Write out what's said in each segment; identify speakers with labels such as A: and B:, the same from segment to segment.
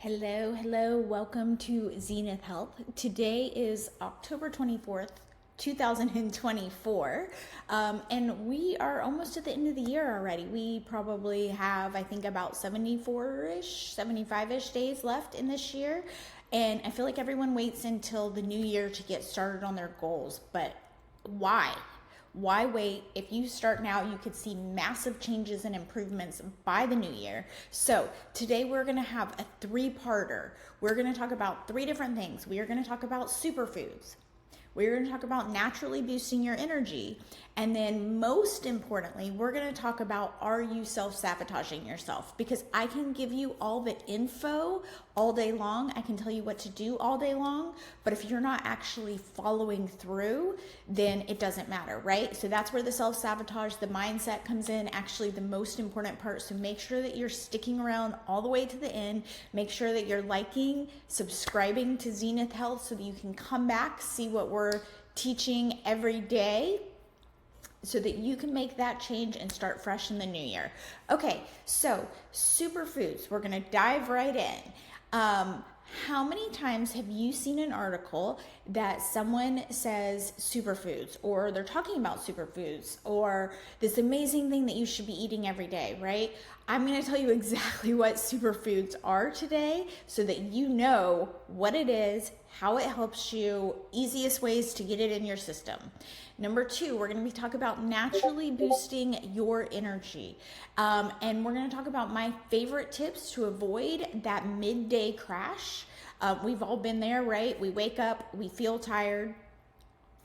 A: Hello, welcome to Zenith Health. Today is October 24th, 2024, and we are almost at the end of the year already. We probably have, I think, about 74-ish, 75-ish days left in this year, and I feel like everyone waits until the new year to get started on their goals, but why? Why wait? If you start now, you could see massive changes and improvements by the new year. So today we're going to have a three-parter. We're going to talk about three different things. We are going to talk about superfoods. We're going to talk about naturally boosting your energy. And then most importantly, we're going to talk about, are you self-sabotaging yourself? Because I can give you all the info all day long. I can tell you what to do all day long. But if you're not actually following through, then it doesn't matter, right? So that's where the self-sabotage, the mindset comes in, actually the most important part. So make sure that you're sticking around all the way to the end. Make sure that you're liking, subscribing to Zenith Health so that you can come back, see what we're teaching every day, so that you can make that change and start fresh in the new year. Okay, so superfoods, we're gonna dive right in. How many times have you seen an article that someone says superfoods, or they're talking about superfoods, or this amazing thing that you should be eating every day, right? I'm going to tell you exactly what superfoods are today so that you know what it is, how it helps you, easiest ways to get it in your system. Number two, we're going to be talking about naturally boosting your energy. And we're going to talk about my favorite tips to avoid that midday crash. We've all been there, right? We wake up, we feel tired.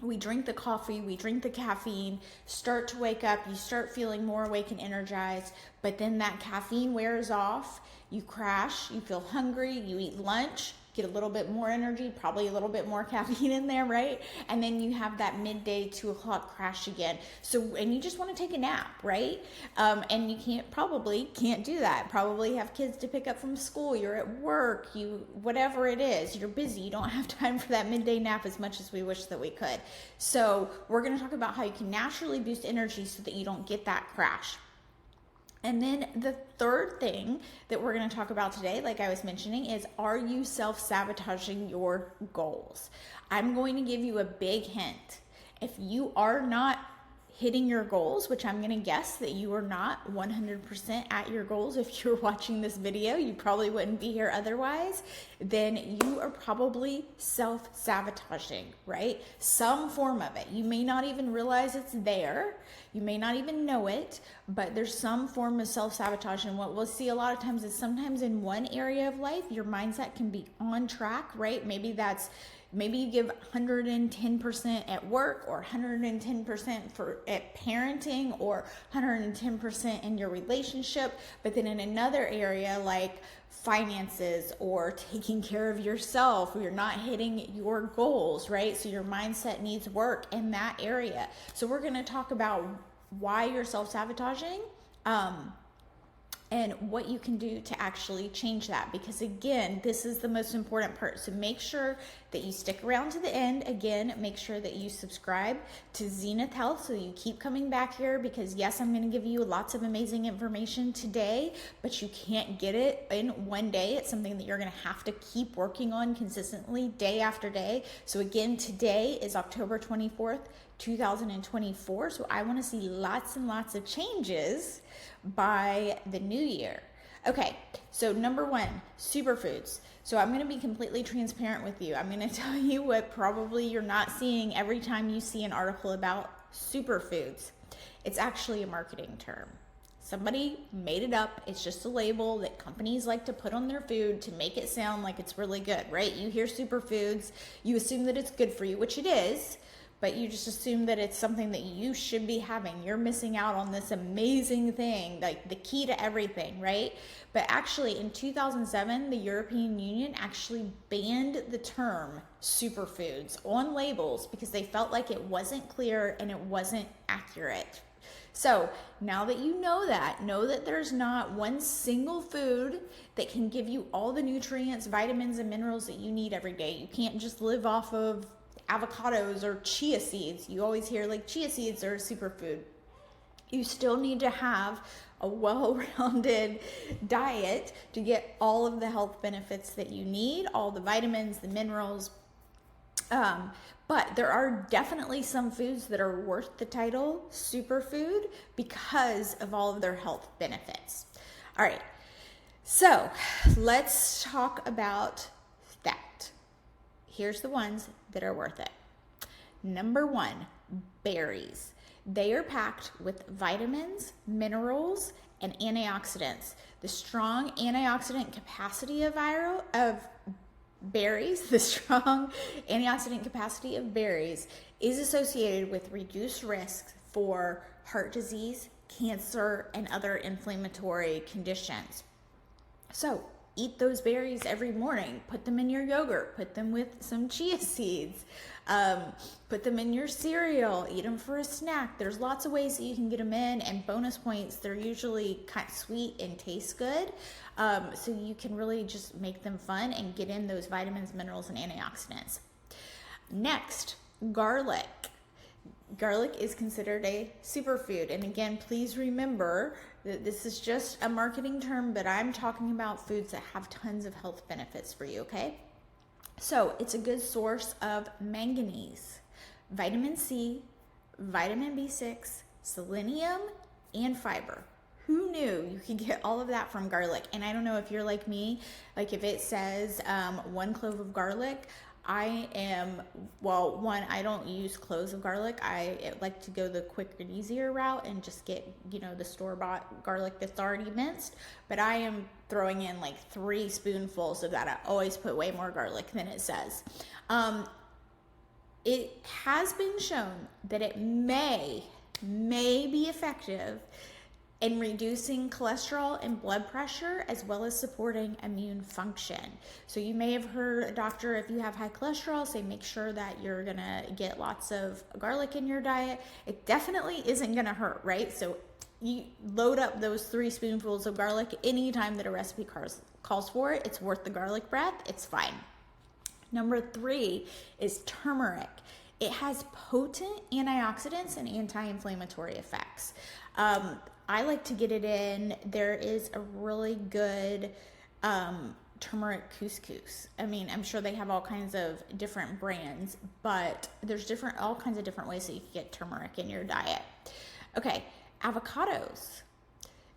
A: We drink the coffee, we drink the caffeine, start to wake up, you start feeling more awake and energized, but then that caffeine wears off, you crash, you feel hungry, you eat lunch, get a little bit more energy, probably a little bit more caffeine in there, right? And then you have that midday 2 o'clock crash again. So, and you just want to take a nap, right? And you probably can't do that. Probably have kids to pick up from school, you're at work, whatever it is, you're busy, you don't have time for that midday nap as much as we wish that we could. So we're going to talk about how you can naturally boost energy so that you don't get that crash. And then the third thing that we're going to talk about today, like I was mentioning, is, are you self-sabotaging your goals? I'm going to give you a big hint. If you are not hitting your goals, which I'm going to guess that you are not 100% at your goals if you're watching this video, you probably wouldn't be here otherwise, then you are probably self-sabotaging, right? Some form of it. You may not even realize it's there. You may not even know it, but there's some form of self-sabotage. And what we'll see a lot of times is sometimes in one area of life, your mindset can be on track, right? Maybe you give 110% at work, or 110% at parenting, or 110% in your relationship. But then in another area like finances or taking care of yourself, you're not hitting your goals, right? So your mindset needs work in that area. So we're going to talk about why you're self-sabotaging, and what you can do to actually change that. Because again, this is the most important part. So make sure that you stick around to the end. Again, make sure that you subscribe to Zenith Health so you keep coming back here, because yes, I'm going to give you lots of amazing information today, but you can't get it in one day. It's something that you're going to have to keep working on consistently day after day. So again, today is October 24th, 2024. So I want to see lots and lots of changes by the new year. Okay, so number one, superfoods. So I'm going to be completely transparent with you. I'm going to tell you what probably you're not seeing every time you see an article about superfoods. It's actually a marketing term. Somebody made it up. It's just a label that companies like to put on their food to make it sound like it's really good, right? You hear superfoods, you assume that it's good for you, which it is, but you just assume that it's something that you should be having. You're missing out on this amazing thing, like the key to everything, right? But actually in 2007, the European Union actually banned the term superfoods on labels because they felt like it wasn't clear and it wasn't accurate. So now that you know that there's not one single food that can give you all the nutrients, vitamins, and minerals that you need every day. You can't just live off of avocados or chia seeds. You always hear like chia seeds are a superfood. You still need to have a well-rounded diet to get all of the health benefits that you need, all the vitamins, the minerals. But there are definitely some foods that are worth the title superfood because of all of their health benefits. All right, so let's talk about that. Here's the ones that are worth it. Number 1, berries. They are packed with vitamins, minerals, and antioxidants. The strong antioxidant capacity of berries, is associated with reduced risk for heart disease, cancer, and other inflammatory conditions. So eat those berries every morning. Put them in your yogurt. Put them with some chia seeds. Put them in your cereal. Eat them for a snack. There's lots of ways that you can get them in, and bonus points, they're usually kind of sweet and taste good. So you can really just make them fun and get in those vitamins, minerals, and antioxidants. Next, garlic. Garlic is considered a superfood. And again, please remember that this is just a marketing term, but I'm talking about foods that have tons of health benefits for you, okay? So it's a good source of manganese, vitamin C, vitamin B6, selenium, and fiber. Who knew you could get all of that from garlic? And I don't know if you're like me, like if it says 1 clove of garlic, I don't use cloves of garlic. I like to go the quick and easier route and just get, the store-bought garlic that's already minced. But I am throwing in like 3 spoonfuls of that. I always put way more garlic than it says. It has been shown that it may be effective in reducing cholesterol and blood pressure, as well as supporting immune function. So you may have heard a doctor, if you have high cholesterol, say make sure that you're gonna get lots of garlic in your diet. It definitely isn't gonna hurt, right? So you load up those 3 spoonfuls of garlic anytime that a recipe calls for it. It's worth the garlic breath. It's fine. Number 3 is turmeric. It has potent antioxidants and anti-inflammatory effects. I like to get it in. There is a really good turmeric couscous. I mean, I'm sure they have all kinds of different brands, but there's all kinds of different ways that you can get turmeric in your diet. Okay, avocados.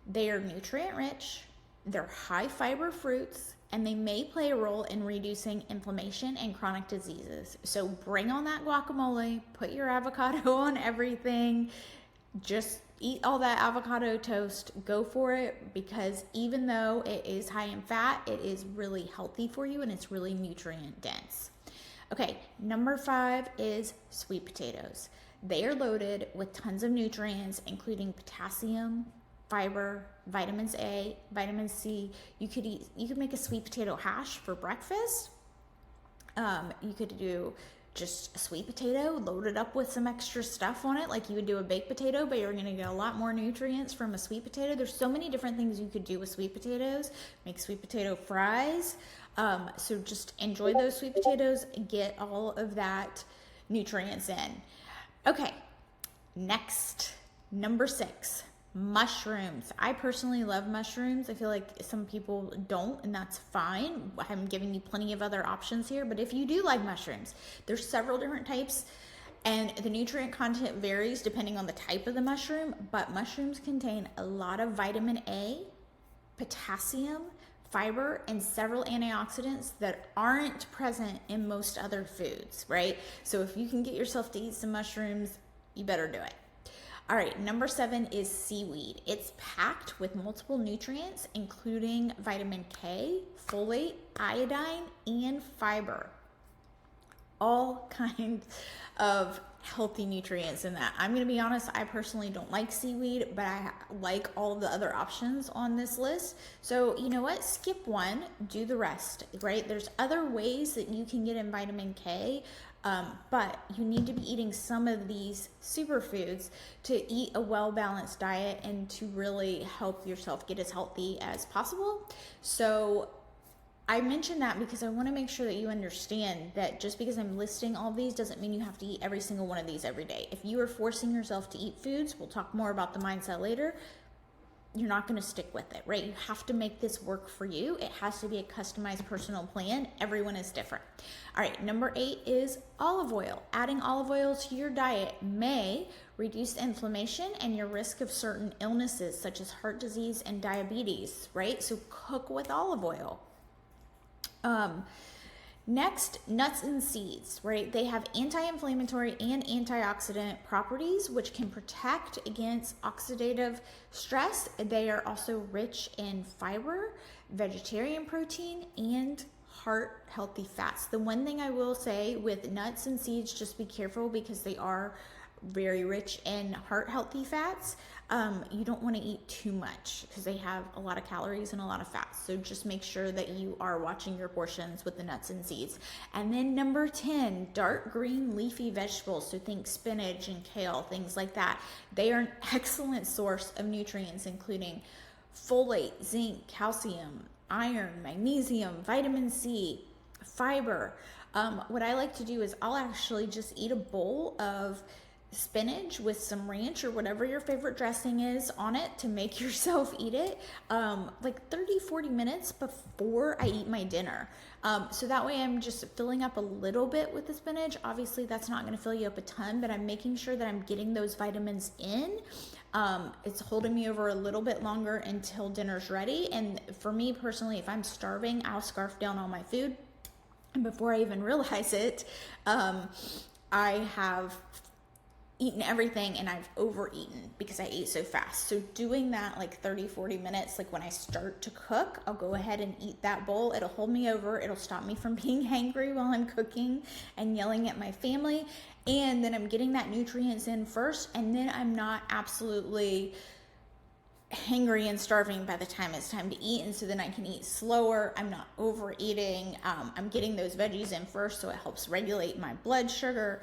A: They are nutrient rich, they're high fiber fruits, and they may play a role in reducing inflammation and chronic diseases. So bring on that guacamole, put your avocado on everything, just eat all that avocado toast, go for it, because even though it is high in fat, it is really healthy for you and it's really nutrient dense. Okay, number 5 is sweet potatoes. They are loaded with tons of nutrients, including potassium, fiber, vitamins A, vitamin C. You could make a sweet potato hash for breakfast. You could do just a sweet potato loaded up with some extra stuff on it, like you would do a baked potato, but you're going to get a lot more nutrients from a sweet potato. There's so many different things you could do with sweet potatoes. Make sweet potato fries. So just enjoy those sweet potatoes and get all of that nutrients in. Okay, next, number 6, mushrooms. I personally love mushrooms. I feel like some people don't, and that's fine. I'm giving you plenty of other options here, but if you do like mushrooms, there's several different types, and the nutrient content varies depending on the type of the mushroom, but mushrooms contain a lot of vitamin A, potassium, fiber, and several antioxidants that aren't present in most other foods, right? So if you can get yourself to eat some mushrooms, you better do it. All right, number 7 is seaweed. It's packed with multiple nutrients, including vitamin K, folate, iodine, and fiber. All kinds of healthy nutrients in that. I'm going to be honest, I personally don't like seaweed, but I like all of the other options on this list. So you know what? Skip one, do the rest, right? There's other ways that you can get in vitamin K, but you need to be eating some of these superfoods to eat a well-balanced diet and to really help yourself get as healthy as possible. So I mention that because I want to make sure that you understand that just because I'm listing all of these doesn't mean you have to eat every single one of these every day. If you are forcing yourself to eat foods, we'll talk more about the mindset later, you're not going to stick with it, right? You have to make this work for you. It has to be a customized personal plan. Everyone is different. All right, number 8 is olive oil. Adding olive oil to your diet may reduce inflammation and your risk of certain illnesses such as heart disease and diabetes, right? So cook with olive oil. Next, nuts and seeds, right? They have anti-inflammatory and antioxidant properties, which can protect against oxidative stress. They are also rich in fiber, vegetarian protein, and heart healthy fats. The one thing I will say with nuts and seeds, just be careful because they are very rich in heart healthy fats. You don't want to eat too much because they have a lot of calories and a lot of fats. So just make sure that you are watching your portions with the nuts and seeds. And then number 10, dark green leafy vegetables. So think spinach and kale, things like that. They are an excellent source of nutrients, including folate, zinc, calcium, iron, magnesium, vitamin C, fiber. What I like to do is I'll actually just eat a bowl of spinach with some ranch or whatever your favorite dressing is on it to make yourself eat it like 30-40 minutes before I eat my dinner. So that way I'm just filling up a little bit with the spinach. Obviously that's not going to fill you up a ton, but I'm making sure that I'm getting those vitamins in. It's holding me over a little bit longer until dinner's ready. And for me personally, if I'm starving, I'll scarf down all my food, and before I even realize it, I have eaten everything and I've overeaten because I ate so fast. So doing that like 30-40 minutes, like when I start to cook, I'll go ahead and eat that bowl. It'll hold me over. It'll stop me from being hangry while I'm cooking and yelling at my family. And then I'm getting that nutrients in first, and then I'm not absolutely hangry and starving by the time it's time to eat, and so then I can eat slower. I'm not overeating. I'm getting those veggies in first, so it helps regulate my blood sugar.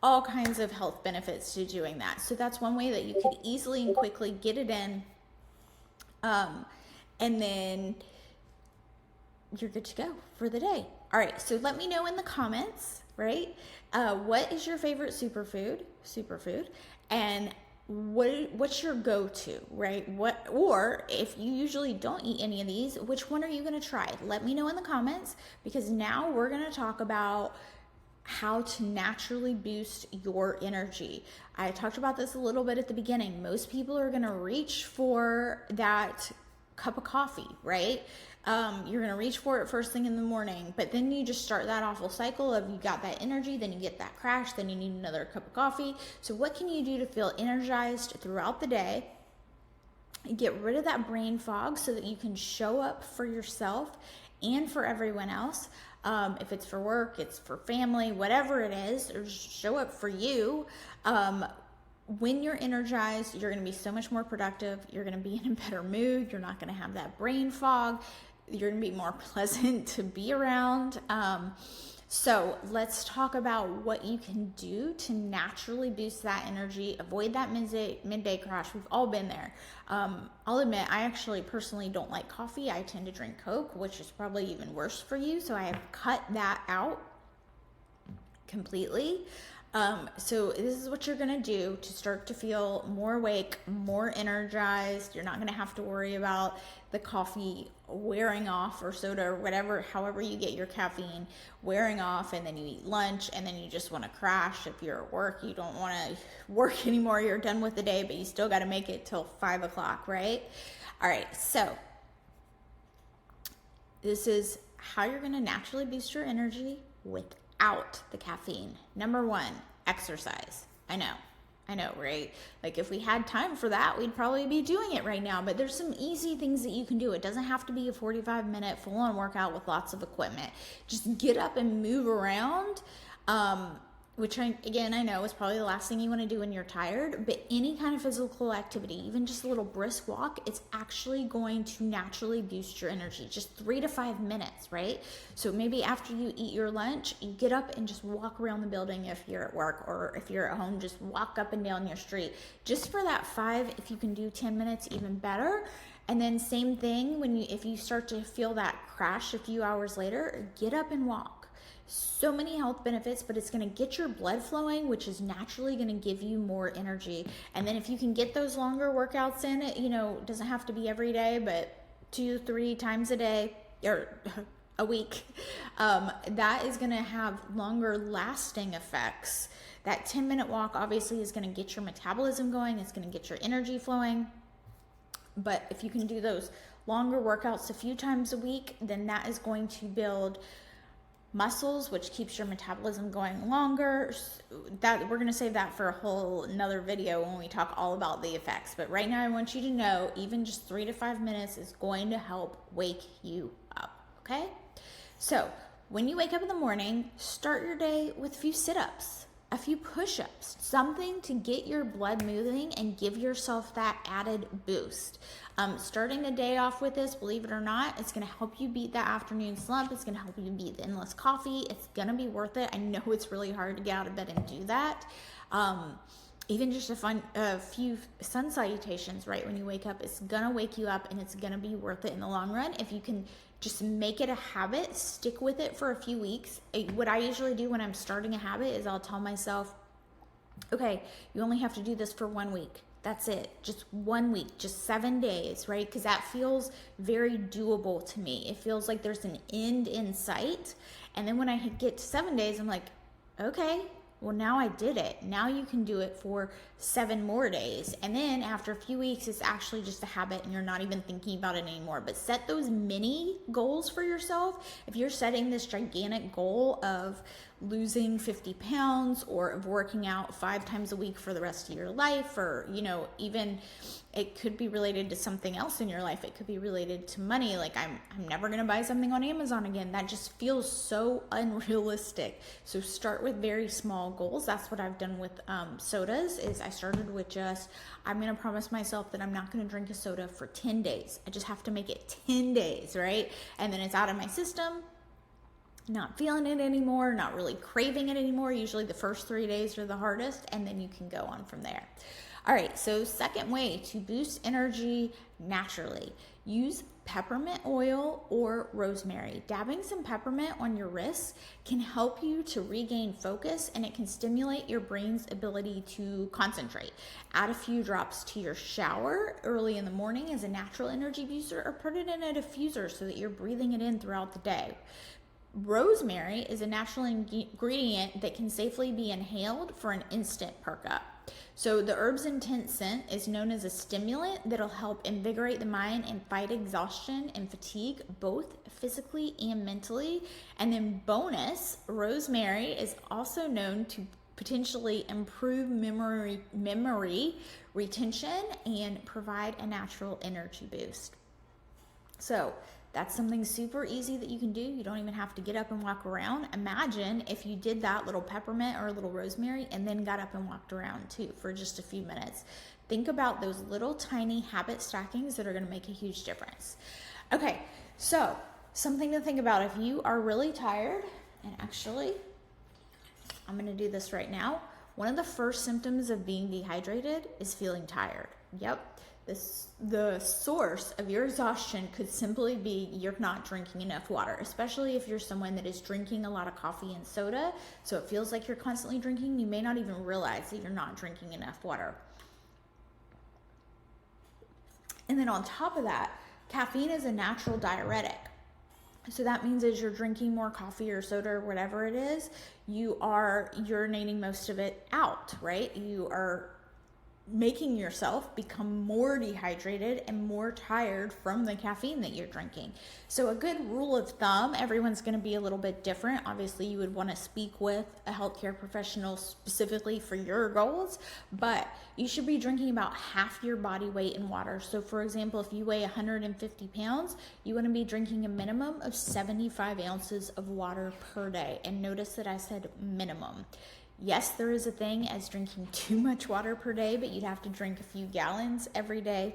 A: All kinds of health benefits to doing that. So that's one way that you could easily and quickly get it in, and then you're good to go for the day. All right, so let me know in the comments, right? What is your favorite superfood, and what's your go-to, right? Or if you usually don't eat any of these, which one are you going to try? Let me know in the comments, because now we're going to talk about how to naturally boost your energy. I talked about this a little bit at the beginning. Most people are going to reach for that cup of coffee, right? You're going to reach for it first thing in the morning, but then you just start that awful cycle of you got that energy, then you get that crash, then you need another cup of coffee. So what can you do to feel energized throughout the day? Get rid of that brain fog so that you can show up for yourself and for everyone else. If it's for work, it's for family, whatever it is, or just show up for you. When you're energized, you're going to be so much more productive. You're going to be in a better mood. You're not going to have that brain fog. You're going to be more pleasant to be around. So let's talk about what you can do to naturally boost that energy, avoid that midday crash. We've all been there. I'll admit, I actually personally don't like coffee. I tend to drink Coke, which is probably even worse for you. So I have cut that out completely. So this is what you're going to do to start to feel more awake, more energized. You're not going to have to worry about the coffee wearing off, or soda, or whatever, however you get your caffeine, wearing off, and then you eat lunch, and then you just want to crash. If you're at work, you don't want to work anymore. You're done with the day, but you still got to make it till 5 o'clock, right? All right, so this is how you're going to naturally boost your energy without the caffeine. Number 1, exercise. I know, right? Like if we had time for that, we'd probably be doing it right now, but there's some easy things that you can do. It doesn't have to be a 45-minute full-on workout with lots of equipment. Just get up and move around, which I know is probably the last thing you want to do when you're tired, but any kind of physical activity, even just a little brisk walk, it's actually going to naturally boost your energy. Just 3 to 5 minutes, right? So maybe after you eat your lunch, you get up and just walk around the building if you're at work, or if you're at home, just walk up and down your street. Just for that 5, if you can do 10 minutes, even better. And then same thing if you start to feel that crash a few hours later, get up and walk. So many health benefits, but it's going to get your blood flowing, which is naturally going to give you more energy. And then if you can get those longer workouts in, it doesn't have to be every day, but 2-3 times a day or a week, that is going to have longer lasting effects. That 10-minute walk obviously is going to get your metabolism going. It's going to get your energy flowing. But if you can do those longer workouts a few times a week, then that is going to build muscles, which keeps your metabolism going longer. That we're going to save that for another video when we talk all about the effects. But right now I want you to know even just 3 to 5 minutes is going to help wake you up. Okay? So when you wake up in the morning, start your day with a few sit-ups, a few push-ups, something to get your blood moving and give yourself that added boost. Starting the day off with this, believe it or not, it's going to help you beat that afternoon slump. It's going to help you beat the endless coffee. It's going to be worth it. I know it's really hard to get out of bed and do that. Even just a few sun salutations right when you wake up, it's going to wake you up, and it's going to be worth it in the long run. If you can just make it a habit, stick with it for a few weeks. What I usually do when I'm starting a habit is I'll tell myself, okay, you only have to do this for 1 week. That's it. Just 1 week, just 7 days, right? Because that feels very doable to me. It feels like there's an end in sight. And then when I get to 7 days, I'm like, okay, well, now I did it. Now you can do it for 7 more days. And then after a few weeks, it's actually just a habit and you're not even thinking about it anymore. But set those mini goals for yourself. If you're setting this gigantic goal of losing 50 pounds or of working out 5 times a week for the rest of your life, or, even it could be related to something else in your life. It could be related to money. Like I'm never going to buy something on Amazon again. That just feels so unrealistic. So start with very small goals. That's what I've done with sodas is I started with I'm going to promise myself that I'm not going to drink a soda for 10 days. I just have to make it 10 days, right? And then it's out of my system. Not feeling it anymore, not really craving it anymore. Usually the first 3 days are the hardest, and then you can go on from there. All right, so second way to boost energy naturally, use peppermint oil or rosemary. Dabbing some peppermint on your wrists can help you to regain focus, and it can stimulate your brain's ability to concentrate. Add a few drops to your shower early in the morning as a natural energy booster, or put it in a diffuser so that you're breathing it in throughout the day. Rosemary is a natural ingredient that can safely be inhaled for an instant perk up. So the herb's intense scent is known as a stimulant that'll help invigorate the mind and fight exhaustion and fatigue, both physically and mentally. And then bonus, rosemary is also known to potentially improve memory retention and provide a natural energy boost. So that's something super easy that you can do. You don't even have to get up and walk around. Imagine if you did that little peppermint or a little rosemary and then got up and walked around too for just a few minutes. Think about those little tiny habit stackings that are going to make a huge difference. Okay, so something to think about if you are really tired, and actually, I'm going to do this right now. One of the first symptoms of being dehydrated is feeling tired. Yep. The source of your exhaustion could simply be you're not drinking enough water, especially if you're someone that is drinking a lot of coffee and soda. So it feels like you're constantly drinking. You may not even realize that you're not drinking enough water. And then on top of that, caffeine is a natural diuretic. So that means as you're drinking more coffee or soda or whatever it is, you are urinating most of it out, right? You are making yourself become more dehydrated and more tired from the caffeine that you're drinking. So a good rule of thumb, everyone's going to be a little bit different. Obviously, you would want to speak with a healthcare professional specifically for your goals, but you should be drinking about half your body weight in water. So for example, if you weigh 150 pounds, you want to be drinking a minimum of 75 ounces of water per day. And notice that I said minimum. Yes, there is a thing as drinking too much water per day, but you'd have to drink a few gallons every day.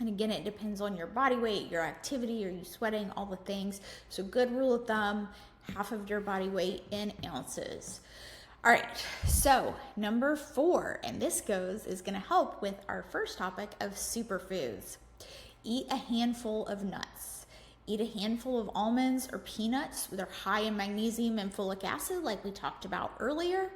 A: And again, it depends on your body weight, your activity, are you sweating, all the things. So good rule of thumb, half of your body weight in ounces. All right, so number 4, and this is going to help with our first topic of superfoods. eat a handful of nuts. Eat a handful of almonds or peanuts. They're high in magnesium and folic acid, like we talked about earlier.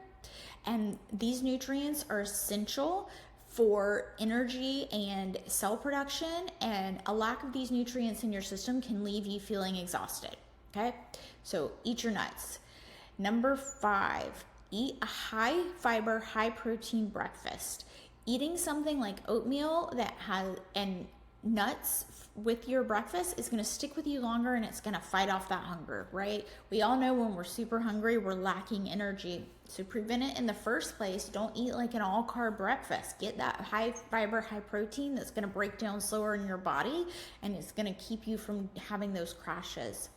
A: And these nutrients are essential for energy and cell production, and a lack of these nutrients in your system can leave you feeling exhausted. Okay, so eat your nuts. Number 5, eat a high fiber, high protein breakfast. Eating something like oatmeal that has and nuts with your breakfast is going to stick with you longer, and it's going to fight off that hunger, right? We all know when we're super hungry, we're lacking energy. So prevent it in the first place. Don't eat like an all carb breakfast. Get that high fiber, high protein that's going to break down slower in your body, and it's going to keep you from having those crashes.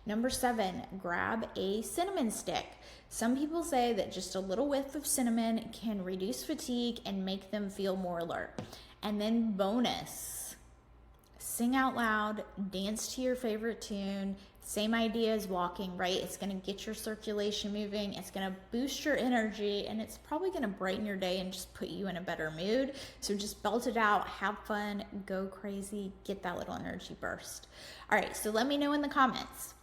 A: Number 7, grab a cinnamon stick. Some people say that just a little whiff of cinnamon can reduce fatigue and make them feel more alert. And then bonus, sing out loud, dance to your favorite tune. Same idea as walking, right? It's going to get your circulation moving. It's going to boost your energy, and it's probably going to brighten your day and just put you in a better mood. So just belt it out, have fun, go crazy, get that little energy burst. All right, so let me know in the comments.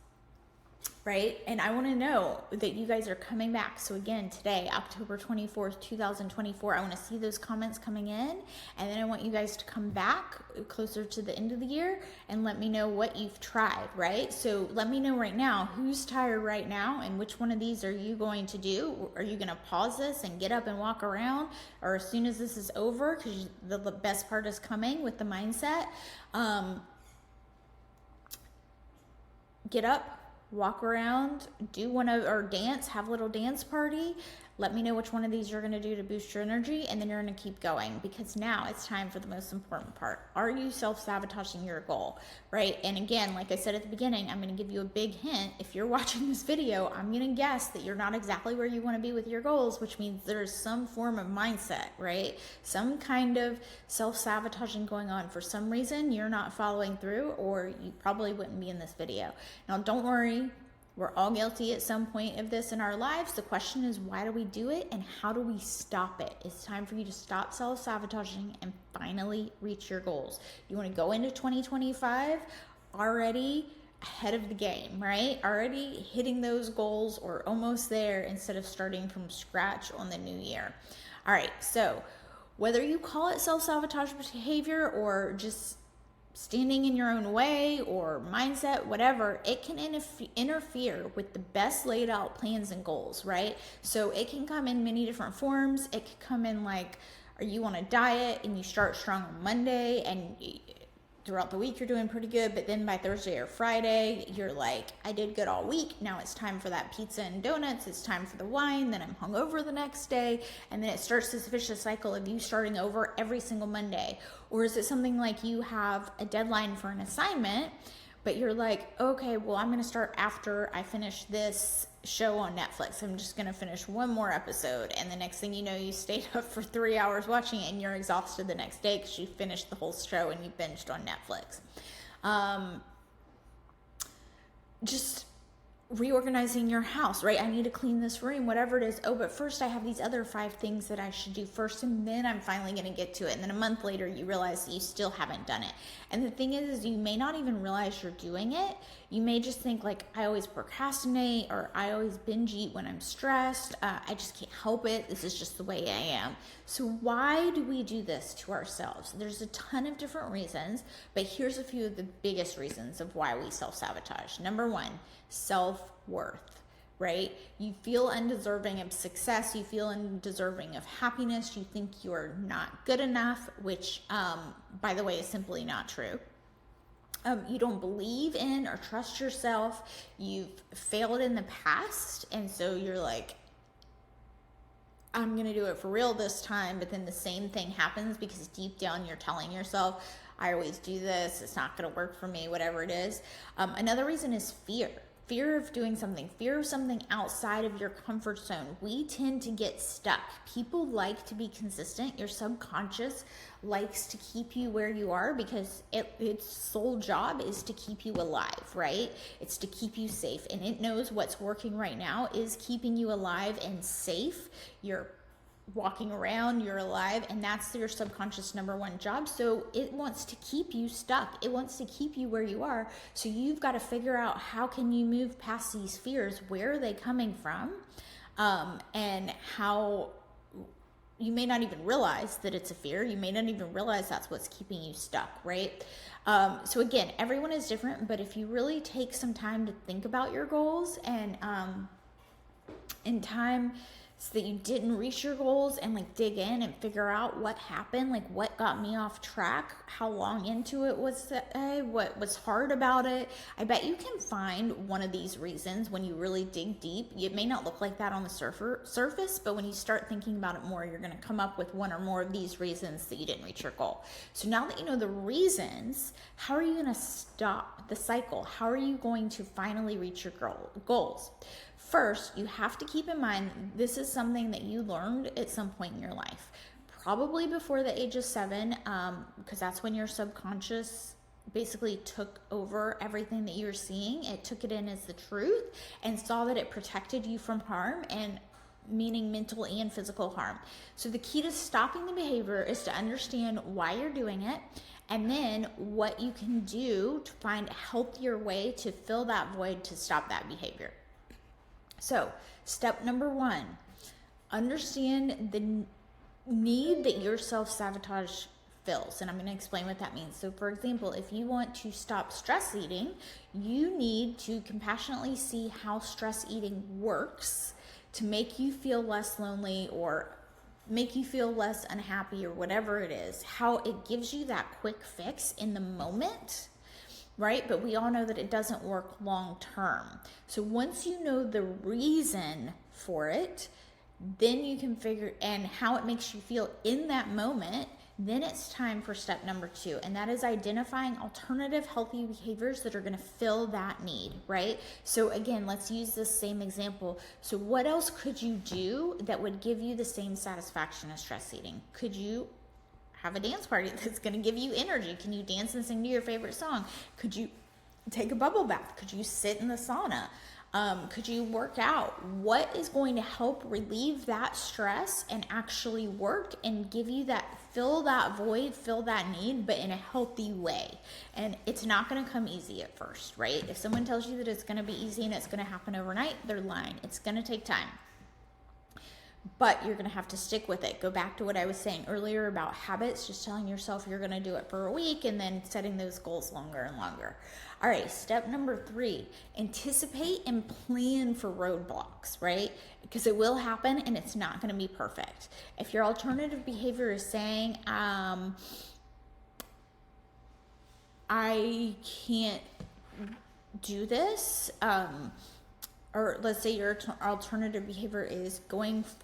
A: Right? And I want to know that you guys are coming back. So again, today, October 24th, 2024, I want to see those comments coming in. And then I want you guys to come back closer to the end of the year and let me know what you've tried, right? So let me know right now, who's tired right now and which one of these are you going to do? Are you going to pause this and get up and walk around? Or as soon as this is over, because the best part is coming with the mindset, get up, walk around, do one of, or dance, have a little dance party. Let me know which one of these you're going to do to boost your energy, and then you're going to keep going, because now it's time for the most important part. Are you self-sabotaging your goal, right? And again, like I said at the beginning, I'm going to give you a big hint. If you're watching this video, I'm going to guess that you're not exactly where you want to be with your goals, which means there's some form of mindset, right? Some kind of self-sabotaging going on. For some reason, you're not following through, or you probably wouldn't be in this video. Now, don't worry. We're all guilty at some point of this in our lives. The question is, why do we do it, and how do we stop it? It's time for you to stop self-sabotaging and finally reach your goals. You want to go into 2025 already ahead of the game, right? Already hitting those goals or almost there, instead of starting from scratch on the new year. All right, so whether you call it self-sabotage behavior or just standing in your own way or mindset, whatever, it can interfere with the best laid out plans and goals, right? So it can come in many different forms. It could come in like, are you on a diet and you start strong on Monday, and throughout the week you're doing pretty good, but then by Thursday or Friday you're like, I did good all week, now it's time for that pizza and donuts, it's time for the wine, then I'm hungover the next day, and then it starts this vicious cycle of you starting over every single Monday. Or is it something like you have a deadline for an assignment, but you're like, okay, well, I'm going to start after I finish this show on Netflix. I'm just going to finish one more episode. And the next thing you know, you stayed up for 3 hours watching it, and you're exhausted the next day because you finished the whole show and you binged on Netflix. Just reorganizing your house, right? I need to clean this room, whatever it is. Oh, but first I have these other 5 things that I should do first, and then I'm finally going to get to it. And then a month later, you realize that you still haven't done it. And the thing is you may not even realize you're doing it. You may just think like, I always procrastinate, or I always binge eat when I'm stressed. I just can't help it. This is just the way I am. So why do we do this to ourselves? There's a ton of different reasons, but here's a few of the biggest reasons of why we self-sabotage. Number 1, self-worth, right? You feel undeserving of success. You feel undeserving of happiness. You think you're not good enough, which, by the way, is simply not true. You don't believe in or trust yourself. You've failed in the past, and so you're like, I'm going to do it for real this time, but then the same thing happens because deep down you're telling yourself, I always do this, it's not going to work for me, whatever it is. Another reason is fear. Fear of doing something, fear of something outside of your comfort zone. We tend to get stuck. People like to be consistent. Your subconscious likes to keep you where you are because its sole job is to keep you alive, right? It's to keep you safe, and it knows what's working right now is keeping you alive and safe. Your walking around, you're alive, and that's your subconscious number one job. So it wants to keep you stuck. It wants to keep you where you are. So you've got to figure out, how can you move past these fears? Where are they coming from? And how you may not even realize that it's a fear. You may not even realize that's what's keeping you stuck, right? So again, everyone is different, but if you really take some time to think about your goals and in time so that you didn't reach your goals, and like dig in and figure out what happened, like what got me off track, how long into it was what was hard about it. I bet you can find one of these reasons when you really dig deep. It may not look like that on the surface, but when you start thinking about it more, you're going to come up with one or more of these reasons that you didn't reach your goal. So now that you know the reasons, how are you going to stop the cycle? How are you going to finally reach your goals? First, you have to keep in mind, this is something that you learned at some point in your life, probably before the age of 7, because that's when your subconscious basically took over everything that you're seeing. It took it in as the truth and saw that it protected you from harm, and meaning mental and physical harm. So the key to stopping the behavior is to understand why you're doing it, and then what you can do to find a healthier way to fill that void to stop that behavior. So step number 1, understand the need that your self-sabotage fills. And I'm going to explain what that means. So for example, if you want to stop stress eating, you need to compassionately see how stress eating works to make you feel less lonely or make you feel less unhappy or whatever it is, how it gives you that quick fix in the moment, right? But we all know that it doesn't work long term. So once you know the reason for it, then you can figure and how it makes you feel in that moment, then it's time for step number 2. And that is identifying alternative healthy behaviors that are going to fill that need, right? So again, let's use this same example. So what else could you do that would give you the same satisfaction as stress eating? Could you have a dance party that's going to give you energy? Can you dance and sing to your favorite song? Could you take a bubble bath? Could you sit in the sauna? Could you work out? What is going to help relieve that stress and actually work and give you that, fill that void, fill that need, but in a healthy way? And it's not going to come easy at first, right? If someone tells you that it's going to be easy and it's going to happen overnight, they're lying. It's going to take time. But you're going to have to stick with it. Go back to what I was saying earlier about habits, just telling yourself you're going to do it for a week and then setting those goals longer and longer. All right, step number 3, anticipate and plan for roadblocks, right? Because it will happen and it's not going to be perfect. If your alternative behavior is saying, I can't do this, or let's say your alternative behavior is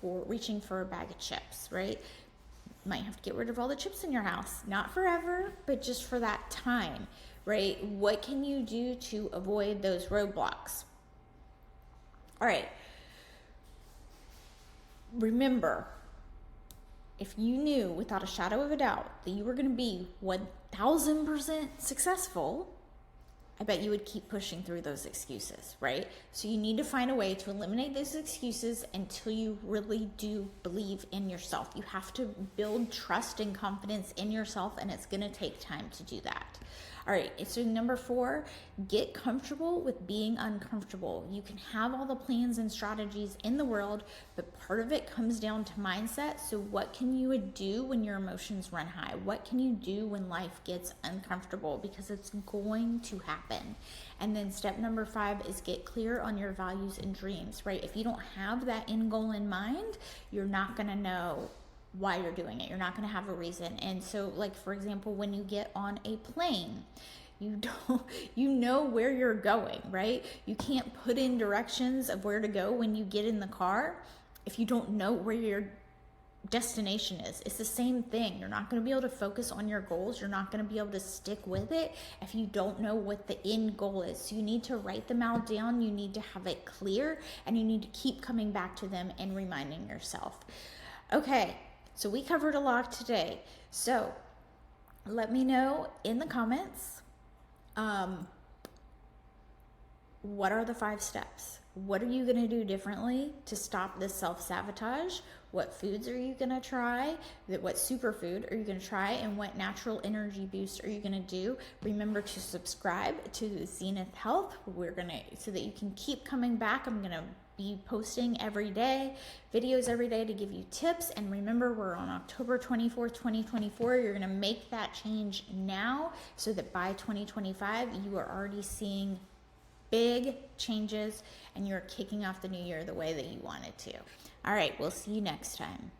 A: reaching for a bag of chips, right? Might have to get rid of all the chips in your house. Not forever, but just for that time, right? What can you do to avoid those roadblocks? All right. Remember, if you knew without a shadow of a doubt that you were going to be 1,000% successful, I bet you would keep pushing through those excuses, right? So you need to find a way to eliminate those excuses until you really do believe in yourself. You have to build trust and confidence in yourself, and it's going to take time to do that. All right, so number 4, get comfortable with being uncomfortable. You can have all the plans and strategies in the world, but part of it comes down to mindset. So what can you do when your emotions run high? What can you do when life gets uncomfortable? Because it's going to happen. And then step number 5 is get clear on your values and dreams, right? If you don't have that end goal in mind, you're not going to know why you're doing it. You're not going to have a reason. And so, like, for example, when you get on a plane, you know where you're going, right? You can't put in directions of where to go when you get in the car if you don't know where your destination is. It's the same thing. You're not going to be able to focus on your goals. You're not going to be able to stick with it if you don't know what the end goal is. So you need to write them out down. You need to have it clear, and you need to keep coming back to them and reminding yourself. Okay. So we covered a lot today. So let me know in the comments what are the 5 steps? What are you going to do differently to stop this self-sabotage? What foods are you going to try? What superfood are you going to try? And what natural energy boost are you going to do? Remember to subscribe to Zenith Health. So that you can keep coming back. I'm going to be posting every day, videos every day to give you tips. And remember, we're on October 24th, 2024. You're going to make that change now so that by 2025, you are already seeing big changes and you're kicking off the new year the way that you wanted to. All right, we'll see you next time.